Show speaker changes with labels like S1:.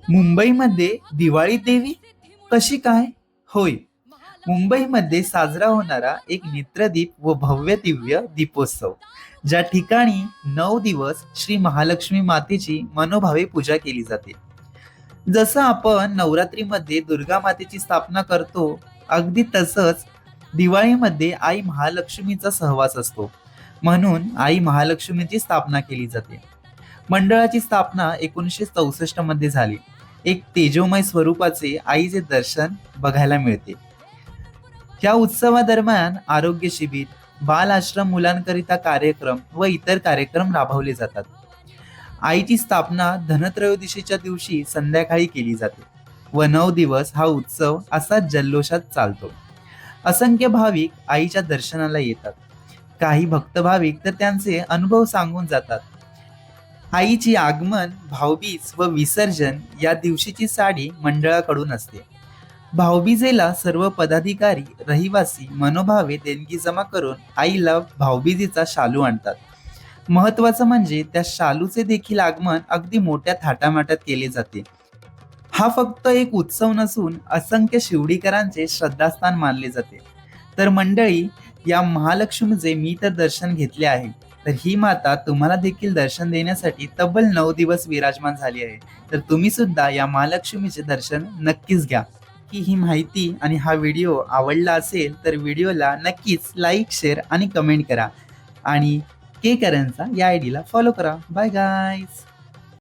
S1: मुंबईमध्ये दिवाळी देवी कशी काय? होय, मुंबईमध्ये साजरा होणारा एक नेत्रदीप व भव्य दिव्य दीपोत्सव, ज्या ठिकाणी 9 दिवस श्री महालक्ष्मी मातेची मनोभावे पूजा केली जाते. जसं आपण नवरात्रीमध्ये दुर्गा मातेची स्थापना करतो, अगदी तसंच दिवाळीमध्ये आई महालक्ष्मीचा सहवास असतो. म्हणून आई महालक्ष्मीची स्थापना केली जाते. मंडळाची स्थापना 1964 मध्ये झाली. एक तेजोमय स्वरूपाचे आईचे दर्शन बघायला मिळते. या उत्सवादरम्यान आरोग्य शिबिर, बाल आश्रम मुलांकरिता कार्यक्रम व इतर कार्यक्रम राबवले जातात. आईची स्थापना धनत्रयोदशीच्या दिवशी संध्याकाळी केली जाते व 9 दिवस हा उत्सव असाच जल्लोषात चालतो. असंख्य भाविक आईच्या दर्शनाला येतात. काही भक्त भाविक तर त्यांचे अनुभव सांगून जातात. आईची आगमन, भाऊबीज व विसर्जन या दिवशीची साडी मंडळाकडून असते. भाऊबीजेला सर्व पदाधिकारी, रहिवासी मनोभावे देणगी जमा करून आईला भाऊबीजेचा शालू आणतात. महत्वाचं म्हणजे त्या शालूचे देखील आगमन अगदी मोठ्या थाटामाटात केले जाते. हा फक्त एक उत्सव नसून असंख्य शिवडीकरांचे श्रद्धास्थान मानले जाते. तर मंडळी, या महालक्ष्मीचे मी तर दर्शन घेतले आहे, तर ही माता तुम्हाला देखील दर्शन देण्यासाठी तब्बल 9 दिवस विराजमान झाली आहे. तर तुम्ही सुद्धा या महालक्ष्मीचे दर्शन नक्कीच घ्या. ही माहिती आणि हा व्हिडिओ आवडला असेल तर व्हिडिओला नक्कीच लाईक, शेअर आणि कमेंट करा. आणि के करंजा या आयडीला फॉलो करा. Bye guys.